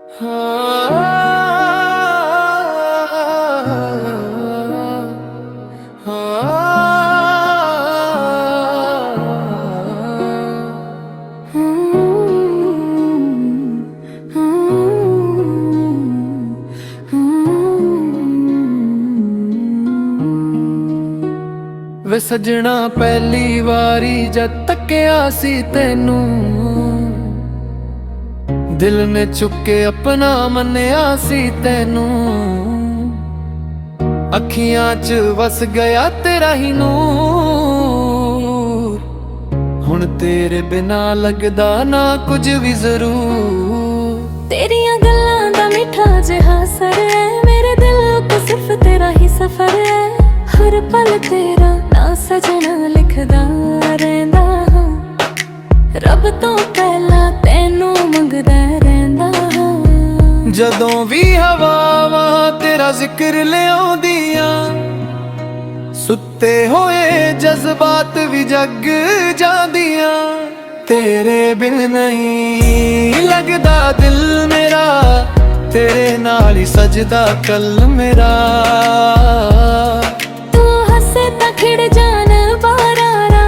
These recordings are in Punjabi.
वे सजना पहली वारी जद तकिया सी तेनू, दिल ने चुके अपना मन्निया सी तेनू। अखियां च वस गया तेरा ही नूर, हुण तेरे बिना लगदा ना कुछ भी जरूर। तेरियां गल्लां दा मिठा जिहा असर है, मेरे दिल को सिर्फ तेरा ही सफर है। हर पल तेरा ना सजना लिखदा रहिंदा हां, रब तो पहला तैनू मंगदा रहिंदा हां। जदों भी हवावां तेरा जिक्र लियाउंदियां, सुत्ते होए जज्बात भी जग जांदियां। तेरे बिन नहीं लगदा दिल मेरा, तेरे नाल ही सजदा कल मेरा। खिड़ जान बारारा,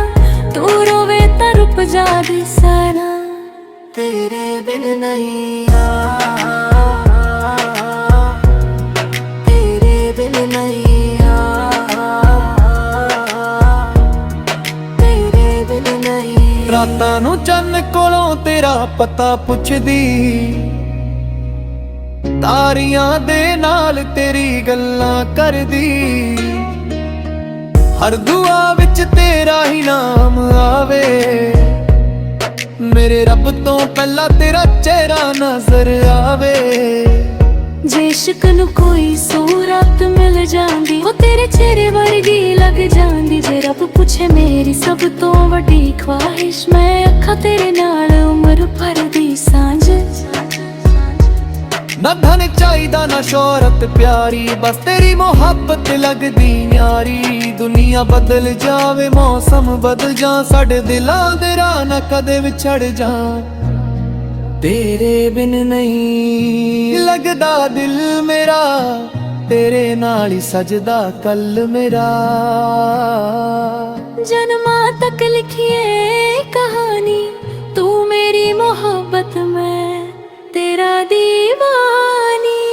तू रोवे ता रुप जादी सारा। तेरे बिन नहीं तेरे बिन नहीं तेरे बिन नहीं। रातां नूं चन्न कोलों तेरा पता पुछदी, तारियां दे नाल तेरी गल्लां करदी। हर दुआ विच तेरा ही नाम आवे, मेरे रब तो पहला तेरा चेहरा नजर आवे। जे इश्क नूं कोई सूरत मिल जांदी, वो तेरे चेहरे वर्गी लग जांदी। जे रब पूछे मेरी सब तो वड्डी ख्वाहिश, मैं अखां तेरे नाल उम्र भर दी सांझ। ना धन चाहिदा ना शोहरत प्यारी, बस तेरी मोहब्बत लगदी न्यारी। दुनिया बदल जावे मौसम बदल जा, साडे दिलां दे राह ना कदे विछड़ जा। तेरे बिन नहीं लगदा दिल मेरा, तेरे नाल ही सजदा कल मेरा। जन्मां तक लिखिए कहानी, तू मेरी मोहब्बत में तेरा दीवानी।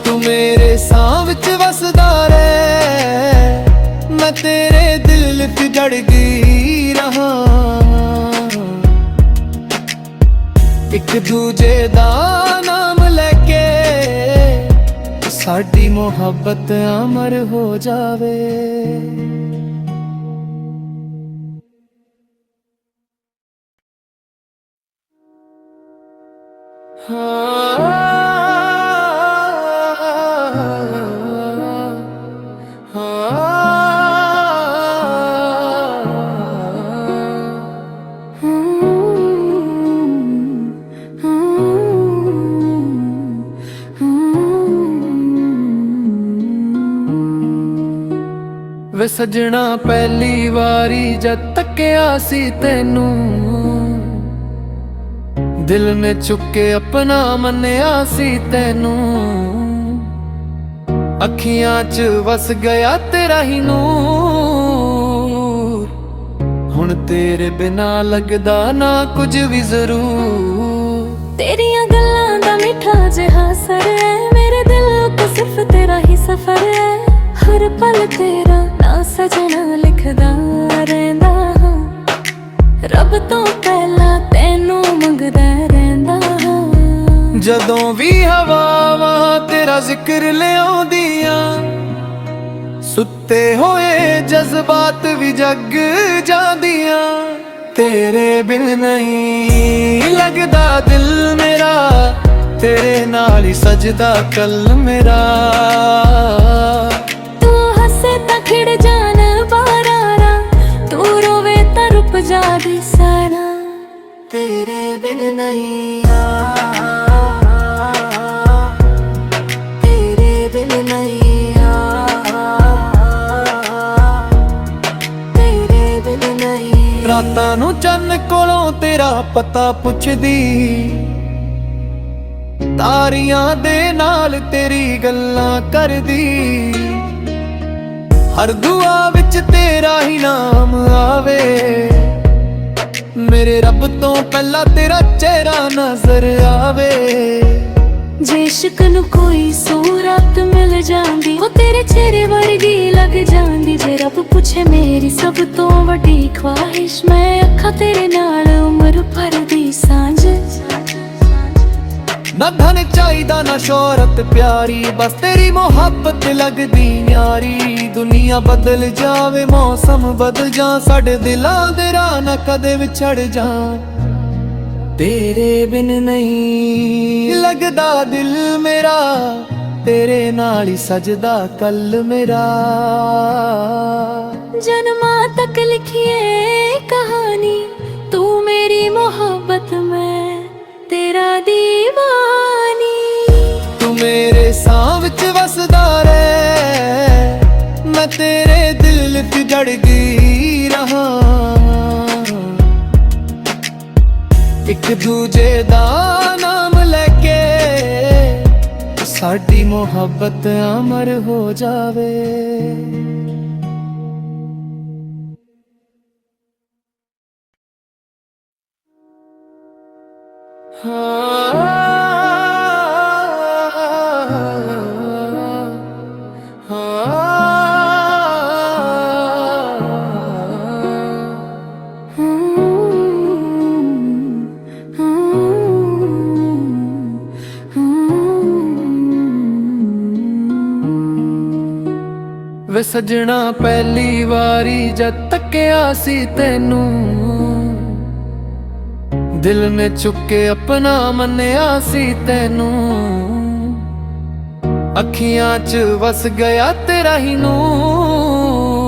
तू मेरे सां विच वसदा रहे, मैं तेरे दिल च जड़ गई रहा। एक दूजे दा नाम लेके साडी मोहब्बत अमर हो जावे। वे सजना पहली वारी जद तकिया सी तेनू, दिल ने चुके अपना मन्निया सी तेनू। अखियां च वस गया तेरा ही नूर, हुण तेरे बिना लगदा ना कुछ भी जरूर। तेरियां गल्लां दा मिठा जिहा असर है, मेरे दिल को सिर्फ तेरा ही सफर है। हर पल तेरा ना सजना लिखदा रहिंदा हां, रब तो पहला तैनू मंगदा रहिंदा हां। जदों भी हवावां तेरा जिक्र लियाउंदियां, सुत्ते होए जज्बात भी जग जांदियां। तेरे बिन नहीं लगदा दिल मेरा, तेरे नाल ही सजदा कल मेरा। खिड़ जान बारारा, तू रोवे ता रुप जादी सारा। तेरे बिन नहीं तेरे बिन नहीं तेरे बिन नहीं। रातां नूं चन्न कोलों तेरा पता पुछदी, ਤਾਰੀਆਂ ਦੇ ਨਾਲ ਤੇਰੀ ਗੱਲਾਂ ਕਰਦੀ, ਹਰ ਦੁਆ ਵਿੱਚ ਤੇਰਾ ਹੀ ਨਾਮ ਆਵੇ। ਮੇਰੇ ਰੱਬ ਤੋਂ ਪਹਿਲਾਂ ਤੇਰਾ ਚਿਹਰਾ ਨਜ਼ਰ ਆਵੇ। ਜੇ ਇਸ਼ਕ ਨੂੰ ਕੋਈ ਸੂਰਤ ਮਿਲ ਜਾਂਦੀ, ਉਹ ਤੇਰੇ ਚਿਹਰੇ ਵਰਗੀ ਲੱਗ ਜਾਂਦੀ। ਜੇ ਰੱਬ ਪੁੱਛੇ ਮੇਰੀ ਸਭ ਤੋਂ ਵੱਡੀ ਖਵਾਹਿਸ਼, ਮੈਂ ਅੱਖਾਂ ਤੇਰੇ ਨਾਲ ਉਮਰ ਭਰ ਦੀ ਸਾਂਝ। ਨਾ ਧਨ ਚਾਹੀਦਾ ਨਾ ਸ਼ੋਹਰਤ ਪਿਆਰੀ, ਬਸ ਤੇਰੀ ਮੁਹੱਬਤ ਲੱਗਦੀ ਯਾਰੀ। ਦੁਨੀਆ ਬਦਲ ਜਾਵੇ, ਮੌਸਮ ਬਦਲ ਜਾ, ਸਾਡੇ ਦਿਲਾਂ ਦੇ ਰਾਹ ਨਾ ਕਦੇ ਵਿਛੜ ਜਾ। ਤੇਰੇ ਬਿਨ ਨਹੀਂ ਲੱਗਦਾ ਦਿਲ ਮੇਰਾ, ਤੇਰੇ ਨਾਲ ਹੀ ਸਜਦਾ ਕੱਲ ਮੇਰਾ। ਜਨਮਾਂ ਤੱਕ ਲਿਖੀਏ ਕਹਾਣੀ, ਤੂੰ ਮੇਰੀ ਮੁਹੱਬਤ ਮੈਂ ਤੇਰਾ ਦੀਵਾਨੀ। ਤੂੰ ਮੇਰੇ ਸਾਹ ਵਿੱਚ ਵਸਦਾ ਰਹਿ, ਮੈਂ ਤੇਰੇ ਦਿਲ 'ਚ ਜੜ ਗਈ ਰਹਾ। ਇੱਕ ਦੂਜੇ ਦਾ ਨਾਮ ਲੈ ਕੇ ਸਾਡੀ ਮੁਹੱਬਤ ਅਮਰ ਹੋ ਜਾਵੇ। ਵੇ ਸਜਣਾ ਪਹਿਲੀ ਵਾਰੀ ਜਦ ਤੱਕਿਆ ਸੀ ਤੈਨੂੰ, ਦਿਲ ਨੇ ਚੁੱਕੇ ਆਪਣਾ ਮੰਨਿਆ ਸੀ ਤੈਨੂੰ। ਅੱਖੀਆਂ 'ਚ ਵਸ ਗਿਆ ਤੇਰਾ ਹੀ ਨੂਰ,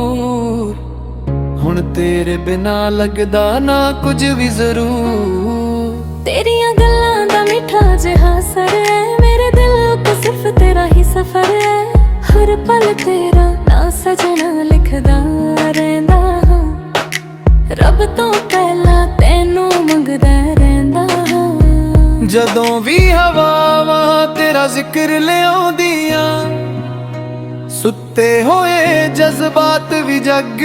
ਹੁਣ ਤੇਰੇ ਬਿਨਾ ਲੱਗਦਾ ਨਾ ਕੁਝ ਵੀ ਜ਼ਰੂਰ। ਤੇਰੀਆਂ ਗੱਲਾਂ ਦਾ ਮਿੱਠਾ ਜਿਹਾ ਅਸਰ ਹੈ, ਮੇਰੇ ਦਿਲ ਉੱਤੇ ਸਿਰਫ ਤੇਰਾ ਹੀ ਸਫ਼ਰ ਹੈ। ਹਰ ਪਲ ਤੇਰਾ ਨਾਂ ਸਜਣਾ ਲਿਖਦਾ ਰਹਿੰਦਾ ਹਾਂ, ਰੱਬ ਤੋਂ ਪਹਿਲਾਂ ਤੈਨੂੰ ਮੰਗਦਾ ਰਹਿੰਦਾ ਹਾਂ। ਜਦੋਂ ਵੀ ਹਵਾਵਾਂ ਤੇਰਾ ਜ਼ਿਕਰ ਲਿਆਉਂਦੀਆਂ, ਸੁੱਤੇ ਹੋਏ ਜਜ਼ਬਾਤ ਵੀ ਜਗ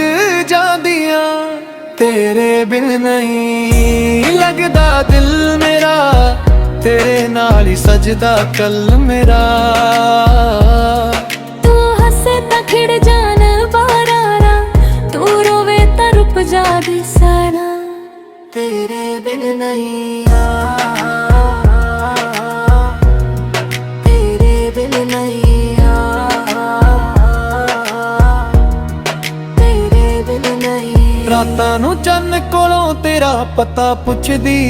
ਜਾਂਦੀਆਂ। ਤੇਰੇ ਬਿਨ ਨਹੀਂ ਲੱਗਦਾ ਦਿਲ ਮੇਰਾ, ਤੇਰੇ ਨਾਲ ਹੀ ਸਜਦਾ ਕੱਲ ਮੇਰਾ। ਤਾਂ ਖਿੜ ਜਾਣ ਬਾਰਾਰਾ, ਤੂੰ ਰੋਵੇ ਤਾਂ ਰੁਕ ਜਾਦੀ ਸਾਰਾ। ਤੇਰੇ ਬਿਨ ਨਹੀਂ ਤੇਰੇ ਬਿਨ ਨਹੀਂ ਤੇਰੇ ਬਿਨ ਨਹੀਂ। ਰਾਤਾਂ ਨੂੰ ਚੰਨ ਕੋਲੋਂ ਤੇਰਾ ਪਤਾ ਪੁੱਛਦੀ,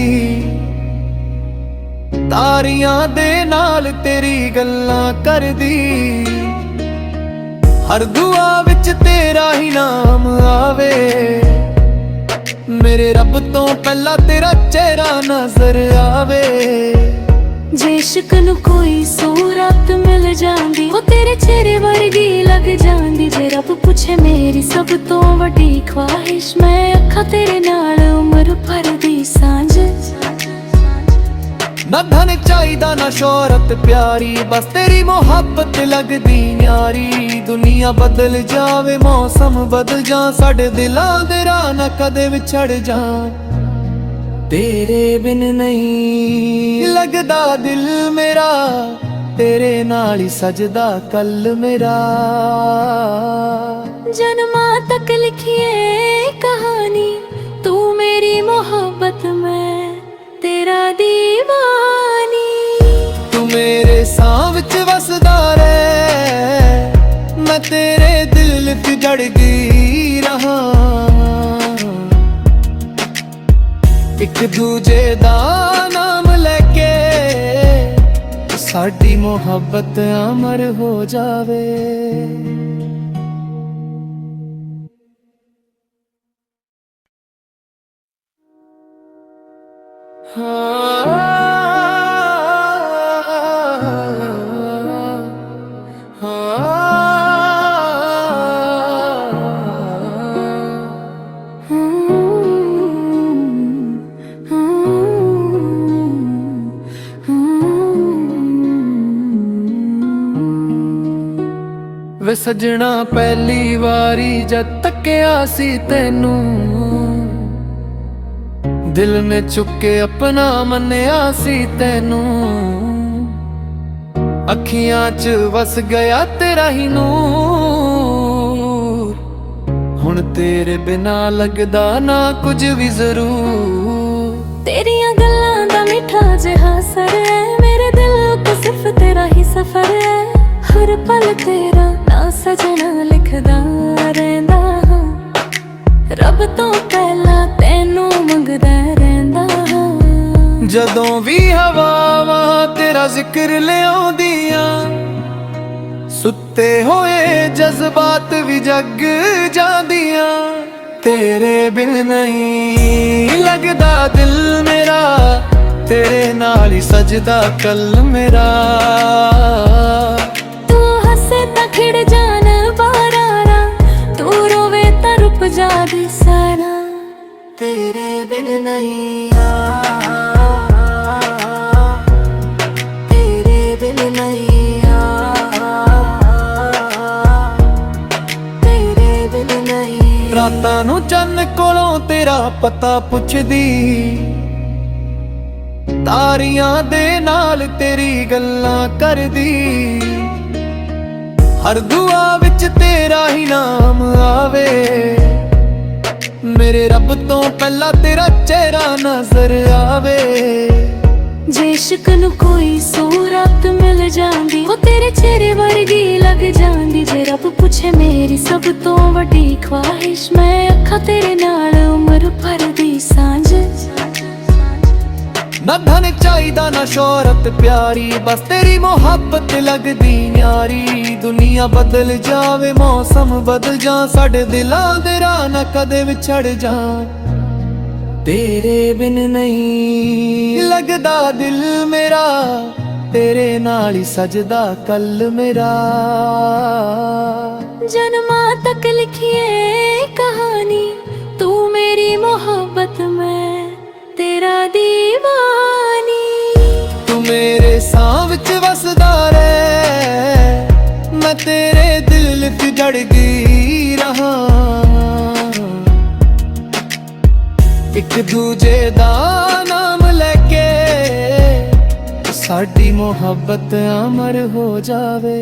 ਤਾਰੀਆਂ ਦੇ ਨਾਲ ਤੇਰੀ ਗੱਲਾਂ ਕਰਦੀ, ਹਰ ਦੁਆ ਵਿੱਚ ਤੇਰਾ ਹੀ ਨਾਮ ਆਵੇ। ਮੇਰੇ ਰੱਬ ਤੋਂ ਪਹਿਲਾਂ ਤੇਰਾ ਚਿਹਰਾ ਨਜ਼ਰ ਆਵੇ। ਜੇ ਇਸ਼ਕ ਨੂੰ ਕੋਈ ਸੂਰਤ ਮਿਲ ਜਾਂਦੀ, ਉਹ ਤੇਰੇ ਚਿਹਰੇ ਵਰਗੀ ਲੱਗ ਜਾਂਦੀ। ਜੇ ਰੱਬ ਪੁੱਛੇ ਮੇਰੀ ਸਭ ਤੋਂ ਵੱਡੀ ਖਵਾਹਿਸ਼, ਮੈਂ ਅੱਖਾਂ ਤੇਰੇ ਨਾਲ ਉਮਰ ਭਰ ਦੀ ਸਾਂਝ। ਨਾ ਧਨ ਚਾਹੀਦਾ ਨਾ ਸ਼ੋਹਰਤ ਪਿਆਰੀ, ਬਸ ਤੇਰੀ ਮੁਹੱਬਤ ਲੱਗਦੀ ਯਾਰੀ। ਦੁਨੀਆ ਬਦਲ ਜਾਵੇ, ਮੌਸਮ ਬਦਲ ਜਾ, ਸਾਡੇ ਦਿਲਾਂ ਦੇ ਰਾਹ ਨਾ ਕਦੇ ਵਿਛੜ ਜਾ। ਤੇਰੇ ਬਿਨ ਨਹੀਂ ਲੱਗਦਾ ਦਿਲ ਮੇਰਾ, ਤੇਰੇ ਨਾਲ ਹੀ ਸਜਦਾ ਕੱਲ ਮੇਰਾ। ਜਨਮਾਂ ਤੱਕ ਲਿਖੀਏ ਕਹਾਣੀ, ਤੂੰ ਮੇਰੀ ਮੁਹੱਬਤ ਮੈਂ ਤੇਰਾ ਦੀਵਾਨੀ। ਤੂੰ ਮੇਰੇ ਸਾਹ ਵਿੱਚ ਵਸਦਾ ਰਹਿ, ਮੈਂ ਤੇਰੇ ਦਿਲ 'ਚ ਜੜ ਗਈ ਰਹਾ। ਇੱਕ ਦੂਜੇ ਦਾ ਨਾਮ ਲੈ ਕੇ ਸਾਡੀ ਮੁਹੱਬਤ ਅਮਰ ਹੋ ਜਾਵੇ। ਵੇ ਸਜਣਾ ਪਹਿਲੀ ਵਾਰੀ ਜਦ ਤੱਕਿਆ ਸੀ ਤੈਨੂੰ, ਦਿਲ ਨੇ ਚੁੱਕੇ ਆਪਣਾ ਮੰਨਿਆ ਸੀ ਤੈਨੂੰ। ਅੱਖੀਆਂ 'ਚ ਵਸ ਗਿਆ ਤੇਰਾ ਹੀ ਨੂਰ, ਹੁਣ ਤੇਰੇ ਬਿਨਾ ਲੱਗਦਾ ਨਾ ਕੁਝ ਵੀ ਜ਼ਰੂਰ। ਤੇਰੀਆਂ ਗੱਲਾਂ ਦਾ ਮਿੱਠਾ ਜਿਹਾ ਅਸਰ ਹੈ, ਮੇਰੇ ਦਿਲ ਉੱਤੇ ਸਿਰਫ ਤੇਰਾ ਹੀ ਸਫ਼ਰ ਹੈ। ਹਰ ਪਲ ਤੇਰਾ ਨਾਂ ਸਜਣਾ ਲਿਖਦਾ ਰਹਿੰਦਾ ਹਾਂ, ਰੱਬ ਤੋਂ ਪਹਿਲਾਂ ਤੈਨੂੰ ਮੰਗਦਾ ਰਹਿੰਦਾ ਹਾਂ। ਜਦੋਂ ਵੀ ਹਵਾਵਾਂ ਤੇਰਾ ਜ਼ਿਕਰ ਲਿਆਉਂਦੀਆਂ, ਸੁੱਤੇ ਹੋਏ ਜਜ਼ਬਾਤ ਵੀ ਜਗ ਜਾਂਦੀਆਂ। ਤੇਰੇ ਬਿਨ ਨਹੀਂ ਲੱਗਦਾ ਦਿਲ ਮੇਰਾ, ਤੇਰੇ ਨਾਲ ਹੀ ਸਜਦਾ ਕੱਲ ਮੇਰਾ। ਤੂੰ ਹੱਸੇ ਤਾਂ ਖਿੜ ਜਾਣ ਬਾਰਾਰਾ, ਤੂੰ ਰੋਵੇ ਤਾਂ ਰੁਕ ਜਾਵੇ ਸਾਰਾ। ਤੇਰੇ ਬਿਨ ਨਹੀਂ ਤੇਰੇ ਬਿਨ ਨਹੀਂ ਤੇਰੇ ਬਿਨ ਨਹੀਂ। ਰਾਤਾਂ ਨੂੰ ਚੰਨ ਕੋਲੋਂ ਤੇਰਾ ਪਤਾ ਪੁੱਛਦੀ, ਤਾਰੀਆਂ ਦੇ ਨਾਲ ਤੇਰੀ ਗੱਲਾਂ ਕਰਦੀ। ਹਰ ਦੁਆ ਵਿੱਚ ਤੇਰਾ ਹੀ ਨਾਮ ਆਵੇ, ਮੇਰੇ ਰੱਬ ਤੋਂ ਪਹਿਲਾਂ ਤੇਰਾ ਚਿਹਰਾ ਨਜ਼ਰ ਆਵੇ। ਜੇ ਇਸ਼ਕ ਨੂੰ ਕੋਈ ਸੂਰਤ ਮਿਲ ਜਾਂਦੀ, ਉਹ ਤੇਰੇ ਚਿਹਰੇ ਵਰਗੀ ਲੱਗ ਜਾਂਦੀ। ਜੇ ਰੱਬ ਪੁੱਛੇ ਮੇਰੀ ਸਭ ਤੋਂ ਵੱਡੀ ਖਵਾਹਿਸ਼, ਮੈਂ ਅੱਖਾਂ ਤੇਰੇ ਨਾਲ ਉਮਰ ਭਰ ਦੀ ਸਾਂਝ। ਨਾ ਧਨ ਚਾਹੀਦਾ ਨਾ ਸ਼ੋਹਰਤ ਪਿਆਰੀ, ਬਸ ਤੇਰੀ ਮੁਹੱਬਤ ਲੱਗਦੀ ਨਿਆਰੀ। ਦੁਨੀਆ ਬਦਲ ਜਾਵੇ, ਮੌਸਮ ਬਦਲ ਜਾ, ਸਾਡੇ ਦਿਲਾਂ ਦੇ ਰਾਹ ਨਾ ਕਦੇ ਵਿਛੜ ਜਾ। ਤੇਰੇ ਬਿਨ ਨਹੀਂ ਲੱਗਦਾ ਦਿਲ ਮੇਰਾ, ਤੇਰੇ ਨਾਲ ਹੀ ਸਜਦਾ ਕੱਲ ਮੇਰਾ। ਜਨਮਾਂ ਤੱਕ ਲਿਖੀਏ ਕਹਾਣੀ, ਤੂੰ ਮੇਰੀ ਮੁਹੱਬਤ ਮੈਂ ਤੇਰਾ ਦੀਵਾਨੀ। ਤੂੰ ਮੇਰੇ ਸਾਹ ਵਿੱਚ ਵਸਦਾ ਰਹਿ, ਮੈਂ ਤੇਰੇ ਦਿਲ 'ਚ ਜੜਦੀ ਰਹਾ। ਇੱਕ ਦੂਜੇ ਦਾ ਨਾਮ ਲੈ ਕੇ ਸਾਡੀ ਮੁਹੱਬਤ ਅਮਰ ਹੋ ਜਾਵੇ।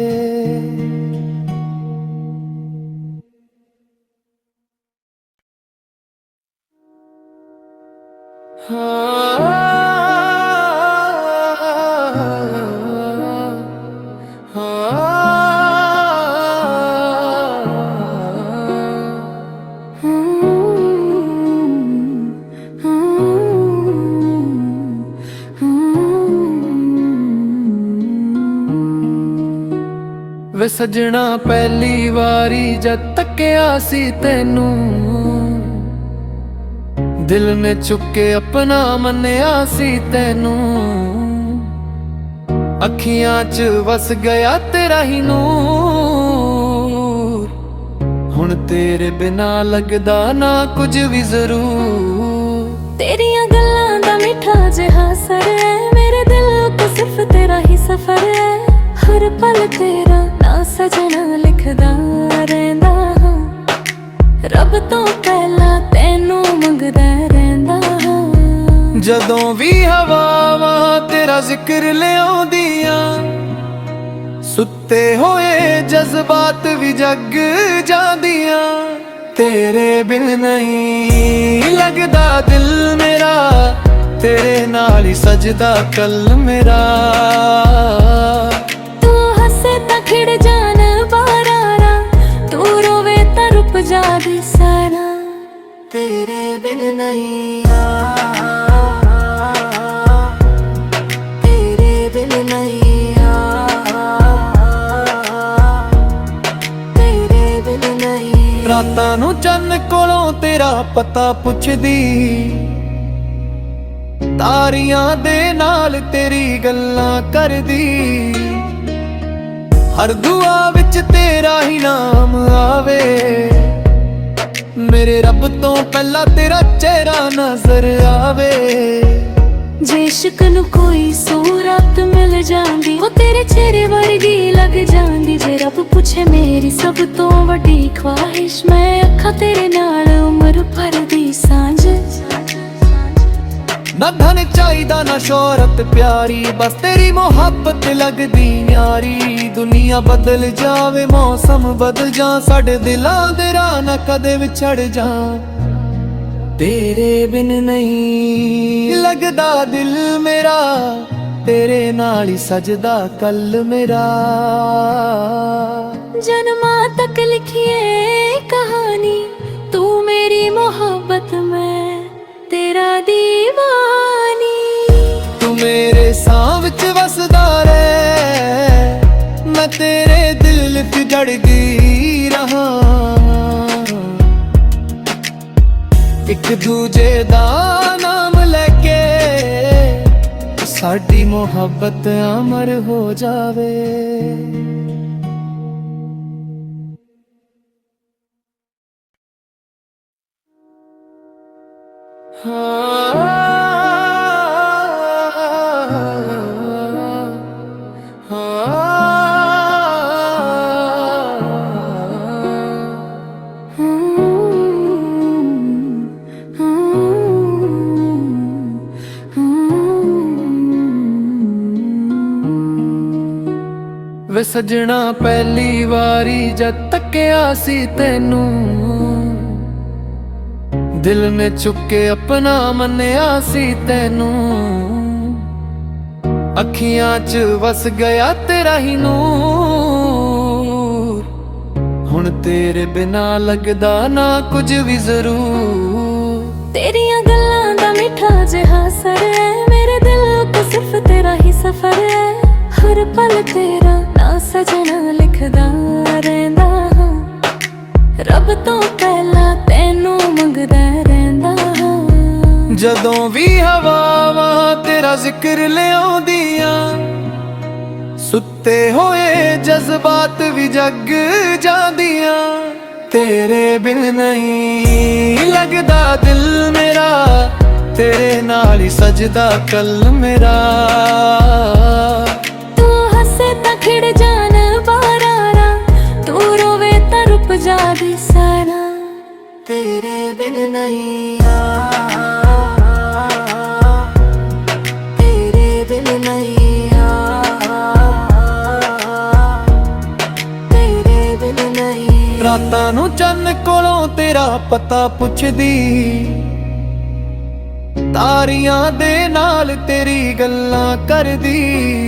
ਵੇ ਸਜਣਾ ਪਹਿਲੀ ਵਾਰੀ ਜਦ ਤੱਕਿਆ ਸੀ ਤੈਨੂੰ, ਦਿਲ ਨੇ ਚੁੱਕੇ ਆਪਣਾ ਮੰਨਿਆ ਸੀ ਤੈਨੂੰ। ਅੱਖੀਆਂ 'ਚ ਵਸ ਗਿਆ ਤੇਰਾ ਹੀ ਨੂਰ, ਹੁਣ ਤੇਰੇ ਬਿਨਾ ਲੱਗਦਾ ਨਾ ਕੁਝ ਵੀ ਜ਼ਰੂਰ। ਤੇਰੀਆਂ ਗੱਲਾਂ ਦਾ ਮਿੱਠਾ ਜਿਹਾ ਅਸਰ ਹੈ, ਮੇਰੇ ਦਿਲ ਉੱਤੇ ਸਿਰਫ ਤੇਰਾ ਹੀ ਸਫ਼ਰ ਹੈ। ਹਰ ਪਲ ਤੇਰਾ ਨਾਂ ਸਜਣਾ ਲਿਖਦਾ ਰਹਿੰਦਾ ਹਾਂ, ਰੱਬ ਤੋਂ ਪਹਿਲਾਂ ਤੈਨੂੰ ਮੰਗਦਾ ਰਹਿੰਦਾ ਹਾਂ। ਜਦੋਂ ਵੀ ਹਵਾਵਾਂ ਤੇਰਾ ਜ਼ਿਕਰ ਲਿਆਉਂਦੀਆਂ, ਸੁੱਤੇ ਹੋਏ ਜਜ਼ਬਾਤ ਵੀ ਜਗ ਜਾਂਦੀਆਂ। ਤੇਰੇ ਬਿਨ ਨਹੀਂ ਲੱਗਦਾ ਦਿਲ ਮੇਰਾ, ਤੇਰੇ ਨਾਲ ਹੀ ਸਜਦਾ ਕੱਲ ਮੇਰਾ। ਤੂੰ ਹੱਸੇ ਤਾਂ ਖਿੜ ਜਾਣ ਬਾਰਾਰਾ, ਤੂੰ ਰੋਵੇ ਤਾਂ ਰੁਕ ਜਾਵੇ ਸਾਰਾ। ਤੇਰੇ ਬਿਨ ਨਹੀਂ ਤੇਰੇ ਬਿਨ ਨਹੀਂ ਤੇਰੇ ਬਿਨ ਨਹੀਂ। ਰਾਤਾਂ ਨੂੰ ਚੰਨ ਕੋਲੋਂ ਤੇਰਾ ਪਤਾ ਪੁੱਛਦੀ, ਤਾਰੀਆਂ ਦੇ ਨਾਲ ਤੇਰੀ ਗੱਲਾਂ ਕਰਦੀ। ਹਰ ਦੁਆ ਵਿੱਚ ਤੇਰਾ ਹੀ ਨਾਮ ਆਵੇ, ਮੇਰੇ ਰੱਬ ਤੋਂ ਪਹਿਲਾਂ ਤੇਰਾ ਚਿਹਰਾ ਨਜ਼ਰ ਆਵੇ। ਜੇ ਇਸ਼ਕ ਨੂੰ ਕੋਈ ਸੂਰਤ ਮਿਲ ਜਾਂਦੀ, ਉਹ ਤੇਰੇ ਚਿਹਰੇ ਵਰਗੀ ਲੱਗ ਜਾਂਦੀ। ਜੇ ਰੱਬ ਪੁੱਛੇ ਮੇਰੀ ਸਭ ਤੋਂ ਵੱਡੀ ਖਵਾਹਿਸ਼, ਮੈਂ ਅੱਖਾਂ ਤੇਰੇ ਨਾਲ ਉਮਰ ਭਰ ਦੀ ਸਾਂਝ। ਨਾ ਧਨ ਚਾਹੀਦਾ ਨਾ ਸ਼ੋਹਰਤ ਪਿਆਰੀ, ਬਸ ਤੇਰੀ ਮੁਹੱਬਤ ਲੱਗਦੀ ਨਿਆਰੀ। ਦੁਨੀਆ ਬਦਲ ਜਾਵੇ, ਮੌਸਮ ਬਦਲ ਜਾ, ਸਾਡੇ ਦਿਲਾਂ ਦੇ ਰਾਹ ਨਾ ਕਦੇ ਵਿਛੜ ਜਾ। ਤੇਰੇ ਬਿਨ ਨਹੀਂ ਲੱਗਦਾ ਦਿਲ ਮੇਰਾ, ਤੇਰੇ ਨਾਲ ਹੀ ਸਜਦਾ ਕੱਲ ਮੇਰਾ। ਜਨਮਾਂ ਤੱਕ ਲਿਖੀਏ ਕਹਾਣੀ, ਤੂੰ ਮੇਰੀ ਮੁਹੱਬਤ ਮੈਂ ਤੇਰਾ ਦੀਵਾਨੀ। ਤੂੰ ਮੇਰੇ ਸਾਹ ਵਿੱਚ ਵਸਦਾ ਰਹਿ, ਮੈਂ ਤੇਰੇ ਦਿਲ 'ਚ ਜੜ ਗਈ ਰਹਾ। ਇੱਕ ਦੂਜੇ ਦਾ ਨਾਮ ਲੈ ਕੇ ਸਾਡੀ ਮੁਹੱਬਤ ਅਮਰ ਹੋ ਜਾਵੇ। ਵੇ ਸਜਣਾ ਪਹਿਲੀ ਵਾਰੀ ਜਦ ਤੱਕਿਆ ਸੀ ਤੈਨੂੰ, ਦਿਲ ਨੇ ਚੁੱਕੇ ਆਪਣਾ ਮੰਨਿਆ ਸੀ ਤੈਨੂੰ। ਅੱਖੀਆਂ 'ਚ ਵਸ ਗਿਆ ਤੇਰਾ ਹੀ ਨੂਰ, ਹੁਣ ਤੇਰੇ ਬਿਨਾ ਲੱਗਦਾ ਨਾ ਕੁਝ ਵੀ ਜ਼ਰੂਰ। ਤੇਰੀਆਂ ਗੱਲਾਂ ਦਾ ਮਿੱਠਾ ਜਿਹਾ ਅਸਰ ਹੈ, ਮੇਰੇ ਦਿਲ ਤੋਂ ਸਿਰਫ ਤੇਰਾ ਹੀ ਸਫ਼ਰ ਹੈ। ਹਰ ਪਲ ਤੇਰਾ ਨਾਂ ਸਜਣਾ ਲਿਖਦਾ ਰਹਿੰਦਾ ਹਾਂ, ਰੱਬ ਤੋਂ ਪਹਿਲਾਂ ਤੈਨੂੰ ਮੰਗਦਾ ਰਹਿੰਦਾ ਹਾਂ। ਜਦੋਂ ਵੀ ਹਵਾਵਾਂ ਤੇਰਾ ਜ਼ਿਕਰ ਲਿਆਉਂਦੀਆਂ, ਸੁੱਤੇ ਹੋਏ ਜਜ਼ਬਾਤ ਵੀ ਜਗ ਜਾਂਦੀਆਂ। ਤੇਰੇ ਬਿਨ ਨਹੀਂ ਲੱਗਦਾ ਦਿਲ ਮੇਰਾ, ਤੇਰੇ ਨਾਲ ਹੀ ਸਜਦਾ ਕੱਲ ਮੇਰਾ। ਖਿੜ ਜਾਣ ਬਾਰਾਰਾ, ਤੂੰ ਰੋਵੇ ਤਾਂ ਰੁਕ ਜਾਦੀ ਸਾਰਾ। ਤੇਰੇ ਬਿਨ ਨਹੀਂ ਤੇਰੇ ਬਿਨ ਨਹੀਂ ਤੇਰੇ ਬਿਨ ਨਹੀਂ। ਰਾਤਾਂ ਨੂੰ ਚੰਨ ਕੋਲੋਂ ਤੇਰਾ ਪਤਾ ਪੁੱਛਦੀ, ਤਾਰੀਆਂ ਦੇ ਨਾਲ ਤੇਰੀ ਗੱਲਾਂ ਕਰਦੀ।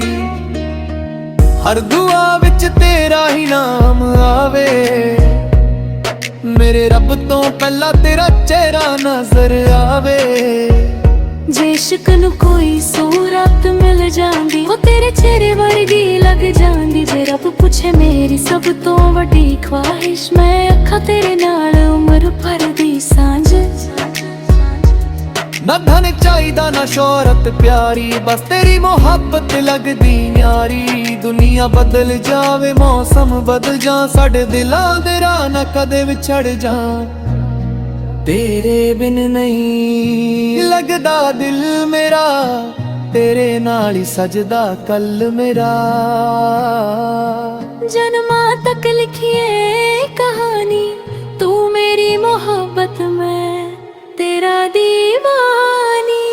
ਹਰ ਦੁਆ ਵਿੱਚ ਤੇਰਾ ਹੀ ਨਾਮ ਆਵੇ, ਮੇਰੇ ਰੱਬ ਤੋਂ ਪਹਿਲਾਂ ਤੇਰਾ ਚਿਹਰਾ ਨਜ਼ਰ ਆਵੇ। ਜੇ ਇਸ਼ਕ ਨੂੰ ਕੋਈ ਸੂਰਤ ਮਿਲ ਜਾਂਦੀ, ਉਹ ਤੇਰੇ ਚਿਹਰੇ ਵਰਗੀ ਲੱਗ ਜਾਂਦੀ। ਜੇ ਰੱਬ ਪੁੱਛੇ ਮੇਰੀ ਸਭ ਤੋਂ ਵੱਡੀ ਖਵਾਹਿਸ਼, ਮੈਂ ਅੱਖਾਂ ਤੇਰੇ ਨਾਲ ਉਮਰ ਭਰ ਦੀ ਸਾਂਝ। ਨਾ ਧਨ ਚਾਹੀਦਾ ਨਾ ਸ਼ੋਹਰਤ ਪਿਆਰੀ, ਬਸ ਤੇਰੀ ਮੁਹੱਬਤ ਲੱਗਦੀ ਨਿਆਰੀ। ਦੁਨੀਆ ਬਦਲ ਜਾਵੇ, ਮੌਸਮ ਬਦਲ ਜਾ, ਸਾਡੇ ਦਿਲਾਂ ਦੇ ਰਾਹ ਨਾ ਕਦੇ ਵਿਛੜ ਜਾ। ਤੇਰੇ ਬਿਨ ਨਹੀਂ ਲੱਗਦਾ ਦਿਲ ਮੇਰਾ, ਤੇਰੇ ਨਾਲ ਹੀ ਸਜਦਾ ਕੱਲ ਮੇਰਾ। ਜਨਮਾਂ ਤੱਕ ਲਿਖੀਏ ਕਹਾਣੀ, ਤੂੰ ਮੇਰੀ ਮੁਹੱਬਤ ਮੈਂ ਤੇਰਾ ਦੀਵਾਨੀ।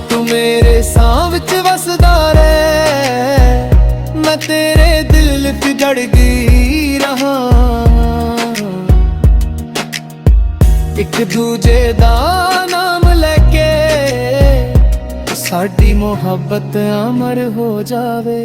ਤੂੰ ਮੇਰੇ ਸਾਹ ਵਿੱਚ ਵਸਦਾ ਰਹਿ, ਮੈਂ ਤੇਰੇ ਦਿਲ 'ਚ ਜੜ ਗਈ ਰਹਾ। ਇੱਕ ਦੂਜੇ ਦਾ ਨਾਮ ਲੈ ਕੇ ਸਾਡੀ ਮੁਹੱਬਤ ਅਮਰ ਹੋ ਜਾਵੇ।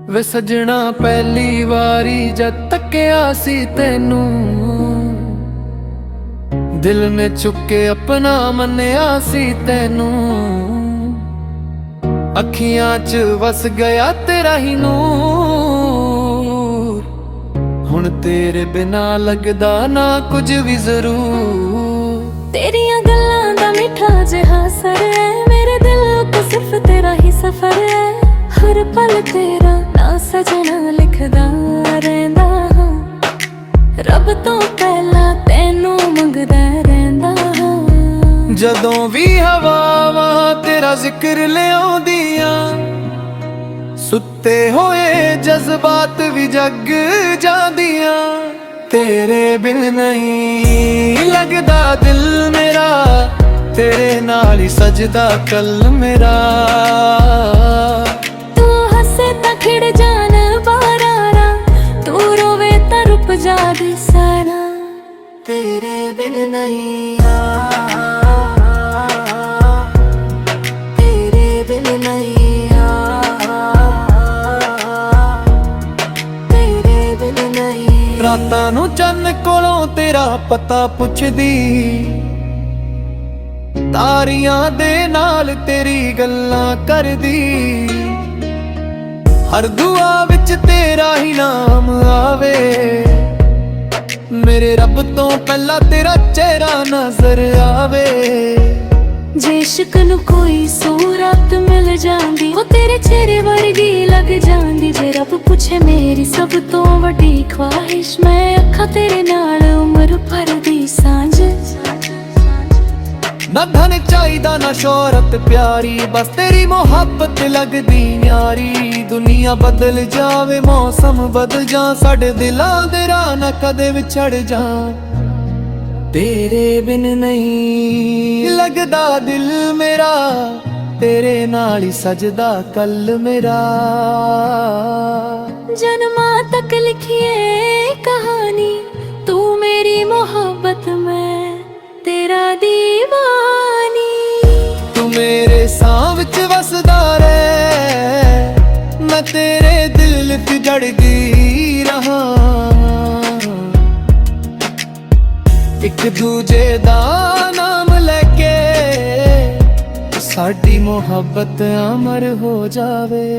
ਵੇ ਸਜਣਾ ਪਹਿਲੀ ਵਾਰੀ ਜਦ ਤੱਕਿਆ ਸੀ ਤੈਨੂੰ, ਦਿਲ ਨੇ ਚੁੱਕੇ ਆਪਣਾ ਮੰਨਿਆ ਸੀ ਤੈਨੂੰ। ਅੱਖੀਆਂ 'ਚ ਵਸ ਗਿਆ ਤੇਰਾ ਹੀ ਨੂਰ। ਹੁਣ ਤੇਰੇ ਬਿਨਾ ਲੱਗਦਾ ਨਾ ਕੁਝ ਵੀ ਜ਼ਰੂਰ। ਤੇਰੀਆਂ ਗੱਲਾਂ ਦਾ ਮਿੱਠਾ ਜਿਹਾ ਅਸਰ ਹੈ, ਮੇਰੇ ਦਿਲ ਉੱਤੇ ਸਿਰਫ ਤੇਰਾ ਹੀ ਸਫ਼ਰ ਹੈ। ਹਰ ਪਲ ਤੇਰਾ ਨਾਂ ਸਜਣਾ ਲਿਖਦਾ ਰਹਿੰਦਾ ਹਾਂ, ਰੱਬ ਤੋਂ ਪਹਿਲਾਂ ਤੈਨੂੰ ਮੰਗਦਾ ਰਹਿੰਦਾ ਹਾਂ। ਜਦੋਂ ਵੀ ਹਵਾਵਾਂ ਤੇਰਾ ਜ਼ਿਕਰ ਲਿਆਉਂਦੀਆਂ, ਸੁੱਤੇ ਹੋਏ ਜਜ਼ਬਾਤ ਵੀ ਜਗ ਜਾਂਦੀਆਂ। ਤੇਰੇ ਬਿਨ ਨਹੀਂ ਲੱਗਦਾ ਦਿਲ ਮੇਰਾ, ਤੇਰੇ ਨਾਲ ਹੀ ਸਜਦਾ ਕੱਲ ਮੇਰਾ। ਤੂੰ ਹੱਸੇ ਤਾਂ ਖਿੜ ਜਾਣ ਬਾਰਾਰਾ, ਤੂੰ ਰੋਵੇ ਤਾਂ ਰੁੱਪ ਜਾਦੀ ਸਾਰਾ। ਤੇਰੇ ਬਿਨ ਨਹੀਂ ਰਾਤਾਂ ਨੂੰ ਚੰਨ ਕੋਲੋਂ ਤੇਰਾ ਪਤਾ ਪੁੱਛਦੀ, ਤਾਰੀਆਂ ਦੇ ਨਾਲ ਤੇਰੀ ਗੱਲਾਂ ਕਰਦੀ। ਹਰ ਦੁਆ ਵਿੱਚ ਤੇਰਾ ਹੀ ਨਾਮ ਆਵੇ, ਮੇਰੇ ਰੱਬ ਤੋਂ ਪਹਿਲਾਂ ਤੇਰਾ ਚਿਹਰਾ ਨਜ਼ਰ ਆਵੇ। ਜੇ ਇਸ਼ਕ ਨੂੰ ਕੋਈ ਸੂਰਤ ਮਿਲ ਜਾਂਦੀ, ਉਹ ਤੇਰੇ ਚਿਹਰੇ ਵਰਗੀ ਲੱਗ ਜਾਂਦੀ। ਜੇ ਰੱਬ ਪੁੱਛੇ ਮੇਰੀ ਸਭ ਤੋਂ ਵੱਡੀ ਖਵਾਹਿਸ਼, ਮੈਂ ਅੱਖਾਂ ਤੇਰੇ ਨਾਲ ਉਮਰ ਭਰ ਦੀ ਸਾਂਝ। ਨਾ ਧਨ ਚਾਹੀਦਾ ਨਾ ਸ਼ੋਹਰਤ ਪਿਆਰੀ, ਬਸ ਤੇਰੀ ਮੁਹੱਬਤ ਲੱਗਦੀ ਨਿਆਰੀ। ਦੁਨੀਆ ਬਦਲ ਜਾਵੇ, ਮੌਸਮ ਬਦਲ ਜਾ, ਸਾਡੇ ਦਿਲਾਂ ਦੇ ਰਾਹ ਨਾ ਕਦੇ ਵਿਛੜ ਜਾ। ਤੇਰੇ ਬਿਨ ਨਹੀਂ ਲੱਗਦਾ ਦਿਲ ਮੇਰਾ, ਤੇਰੇ ਨਾਲ ਹੀ ਸਜਦਾ ਕੱਲ ਮੇਰਾ। ਜਨਮਾਂ ਤੱਕ ਲਿਖੀਏ ਕਹਾਣੀ, ਤੂੰ ਮੇਰੀ ਮੁਹੱਬਤ ਮੈਂ ਤੇਰਾ ਦੀਵਾਨੀ। ਤੂੰ ਮੇਰੇ ਸਾਹ ਵਿੱਚ ਵਸਦਾ ਰਹਿ, ਮੈਂ ਤੇਰੇ ਦਿਲ 'ਚ ਜੜਦੀ ਰਹਾਂ। ਇੱਕ ਦੂਜੇ ਦਾ ਨਾਮ ਲੈ ਕੇ ਸਾਡੀ ਮੁਹੱਬਤ ਅਮਰ ਹੋ ਜਾਵੇ।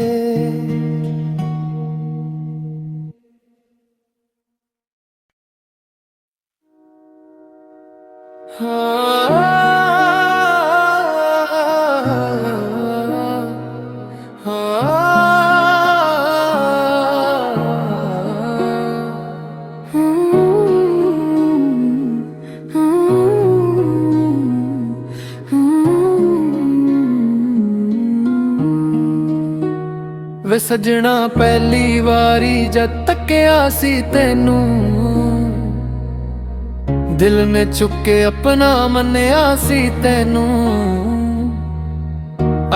ਵੇ ਸਜਣਾ ਪਹਿਲੀ ਵਾਰੀ ਜਦ ਤੱਕਿਆ ਸੀ ਤੈਨੂੰ, ਦਿਲ ਨੇ ਚੁੱਕੇ ਆਪਣਾ ਮੰਨਿਆ ਸੀ ਤੈਨੂੰ।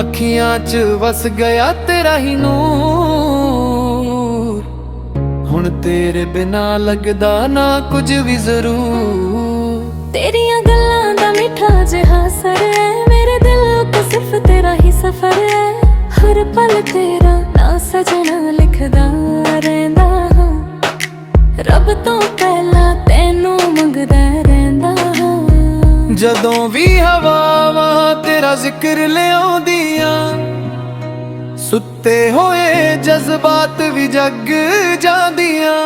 ਅੱਖੀਆਂ 'ਚ ਵਸ ਗਿਆ ਤੇਰਾ ਹੀ ਨੂਰ। ਹੁਣ ਤੇਰੇ ਬਿਨਾ ਲੱਗਦਾ ਨਾ ਕੁਝ ਵੀ ਜ਼ਰੂਰ। ਤੇਰੀਆਂ ਗੱਲਾਂ ਦਾ ਮਿੱਠਾ ਜਿਹਾ ਅਸਰ ਹੈ, ਮੇਰੇ ਦਿਲ ਉੱਤੇ ਸਿਰਫ ਤੇਰਾ ਹੀ ਸਫ਼ਰ ਹੈ। ਹਰ ਪਲ ਤੇਰਾ ਨਾਂ ਸਜਣਾ ਲਿਖਦਾ ਰਹਿੰਦਾ ਹਾਂ, ਰੱਬ ਤੋਂ ਪਹਿਲਾਂ ਤੈਨੂੰ ਮੰਗਦਾ ਰਹਿੰਦਾ ਹਾਂ। ਜਦੋਂ ਵੀ ਹਵਾਵਾਂ ਤੇਰਾ ਜ਼ਿਕਰ ਲਿਆਉਂਦੀਆਂ, ਸੁੱਤੇ ਹੋਏ ਜਜ਼ਬਾਤ ਵੀ ਜਗ ਜਾਂਦੀਆਂ।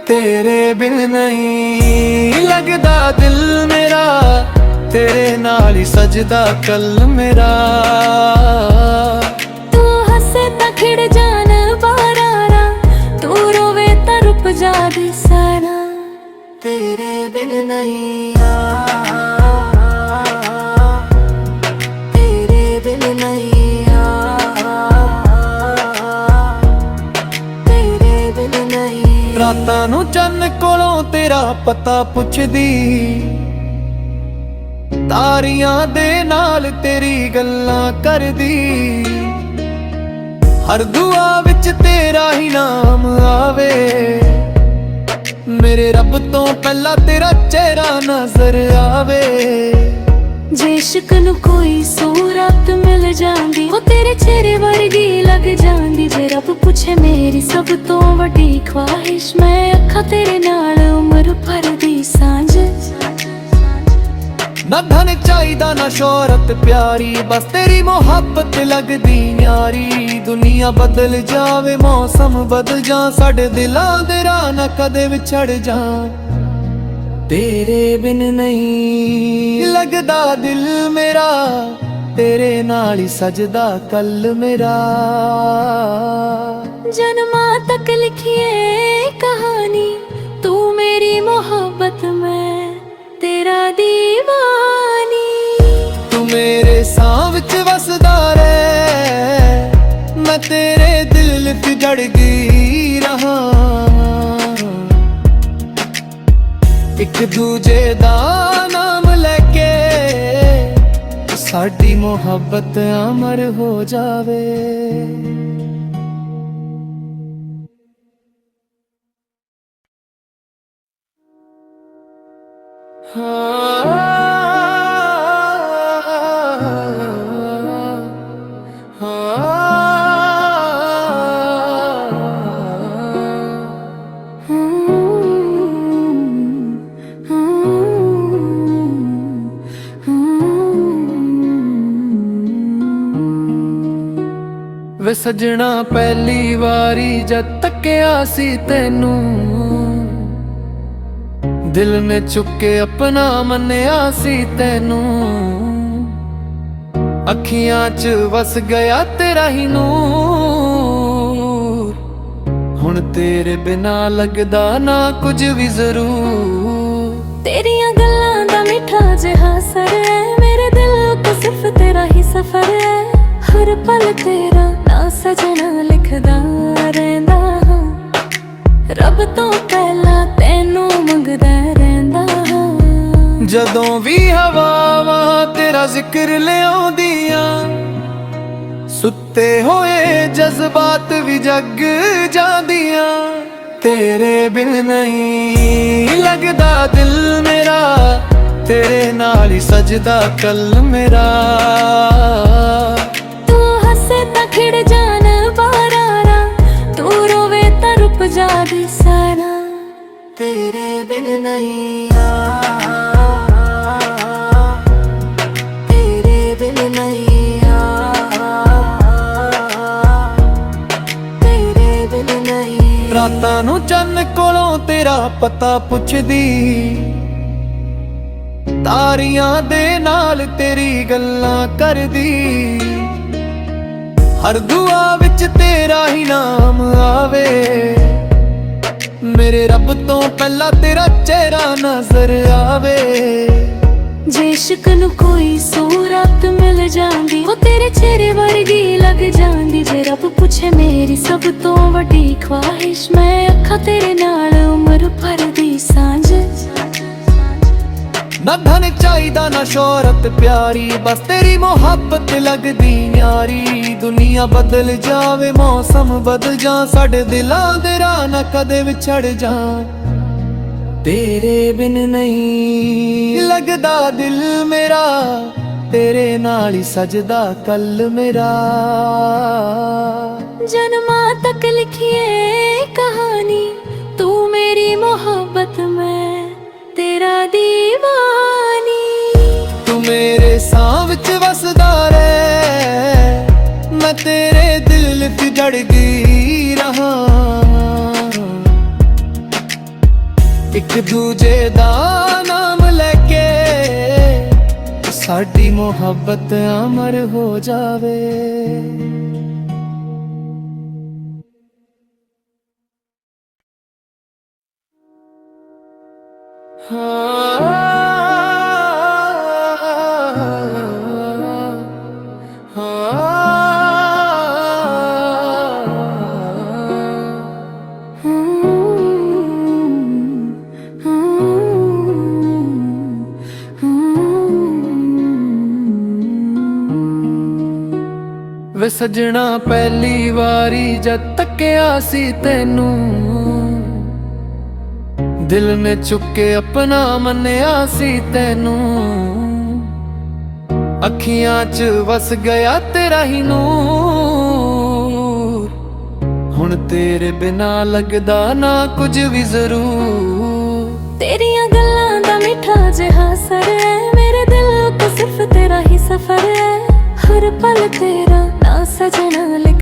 ਤੇਰੇ ਬਿਨ ਨਹੀਂ ਲੱਗਦਾ ਦਿਲ ਮੇਰਾ, ਤੇਰੇ ਨਾਲ ਹੀ ਸਜਦਾ ਕੱਲ ਮੇਰਾ। ਖਿੜ ਜਾਣ ਬਾਰਾਰਾ, ਤੂੰ ਰੋਵੇ ਤਾਂ ਰੁੱਪ ਜਾਦੀ ਸਾਰਾ। ਤੇਰੇ ਬਿਨ ਨਹੀਂ ਤੇਰੇ ਬਿਨ ਨਹੀਂ ਤੇਰੇ ਬਿਨ ਨਹੀਂ। ਰਾਤਾਂ ਨੂੰ ਚੰਨ ਕੋਲੋਂ ਤੇਰਾ ਪਤਾ ਪੁੱਛਦੀ, ਤਾਰੀਆਂ ਦੇ ਨਾਲ ਤੇਰੀ ਗੱਲਾਂ ਕਰਦੀ। ਹਰ ਦੁਆ ਵਿੱਚ ਤੇਰਾ ਹੀ ਨਾਮ ਆਵੇ, ਮੇਰੇ ਰੱਬ ਤੋਂ ਪਹਿਲਾਂ ਤੇਰਾ ਚਿਹਰਾ ਨਜ਼ਰ ਆਵੇ। ਜੇ ਇਸ਼ਕ ਨੂੰ ਕੋਈ ਸੂਰਤ ਮਿਲ ਜਾਂਦੀ, ਉਹ ਤੇਰੇ ਚਿਹਰੇ ਵਰਗੀ ਲੱਗ ਜਾਂਦੀ। ਜੇ ਰੱਬ ਪੁੱਛੇ ਮੇਰੀ ਸਭ ਤੋਂ ਵੱਡੀ ਖਵਾਹਿਸ਼, ਮੈਂ ਅੱਖਾਂ ਤੇਰੇ ਨਾਲ ਉਮਰ ਭਰ ਦੀ ਸਾਂਝ। ਨਾ ਧਨ ਚਾਹੀਦਾ ਨਾ ਸ਼ੋਹਰਤ ਪਿਆਰੀ, ਬਸ ਤੇਰੀ ਮੁਹੱਬਤ ਲੱਗਦੀ ਨਿਆਰੀ। ਦੁਨੀਆ ਬਦਲ ਜਾਵੇ, ਮੌਸਮ ਬਦਲ ਜਾ, ਸਾਡੇ ਦਿਲਾਂ ਦੇ ਰਾਹ ਨਾ ਕਦੇ ਵਿਛੜ ਜਾ। ਤੇਰੇ ਬਿਨ ਨਹੀਂ ਲੱਗਦਾ ਦਿਲ ਮੇਰਾ, ਤੇਰੇ ਨਾਲ ਹੀ ਸਜਦਾ ਕੱਲ ਮੇਰਾ। जन्मां तक लिखिए कहानी, तू मेरी मोहब्बत में तेरा दीवानी। तू मेरे सां विच वसदा रहे, मैं तेरे दिल च जड़ गई रहा। एक दूजे दा नाम लेके साडी मोहब्बत अमर हो जावे। वे सजना पहली वारी जद तकिया सी तैनू, दिल ने चुके अपना मन्निया सी तैनू। अखियां च वस गया तेरा ही नूर, हुण तेरे बिना लगदा ना कुछ भी जरूर। तेरियां गल्लां दा मिठा जिहा असर है, मेरे दिल को सिर्फ तेरा ही सफर है। हर पल तेरा ना सजना लिखदा रहिंदा हां, रब तो पहला तैनू मंगदा रहिंदा हां। जदों भी हवावां तेरा जिक्र लियाउंदियां, सुत्ते होए जज्बात भी जग जांदियां। तेरे बिन नहीं लगदा दिल मेरा, तेरे नाल ही सजदा कल मेरा। खिड़ जान बारारा, तू रोवे ता रुक जादी सारा। तेरे बिन नहीं तेरे बिन नहीं तेरे बिन नहीं। रातां नू चन्न कोलों तेरा पता पुछदी, तारियां दे नाल तेरी गल्लां करदी। हर दुआ विच तेरा ही नाम आवे, मेरे रब तो पहला तेरा चेहरा नजर आवे। जे इश्क नू कोई सूरत मिल जांदी, वो तेरे चेहरे वर्गी लग जांदी। जे रब पूछे मेरी सब तो वड्डी ख्वाहिश, मैं अखा तेरे नाल उम्र भर दी सांझ। ना धन चाहीदा ना शोहरत प्यारी, बस तेरी मोहब्बत लगदी न्यारी। दुनिया बदल जावे, मौसम बदल जा, साडे दिलां दे राह ना कदे विछड़ जा। तेरे बिन नहीं लगदा दिल मेरा, तेरे नाल ही सजदा कल मेरा। जन्मां तक लिखिए कहानी, तू मेरी मोहब्बत में तेरा दीवानी। तू मेरे सां विच वसदा रहे, मैं तेरे दिल च जड़ गई रहा। एक दूजे दा नाम लेके साडी मोहब्बत अमर हो जावे। वे सजना पहली वारी जद तकिया सी तैनू, दिल ने चुके अपना मन्निया सी तैनू। अखियां च वस गया तेरा ही नूर, हुण तेरे बिना लगदा ना कुछ भी जरूर। तेरियां गल्लां दा मिठा जिहा असर है, मेरे दिल ਸਫਰ ਹੈ ਹਰ ਪਲ ਤੇਰਾ ਨਾ ਸਜਣਾ ਲਿਖ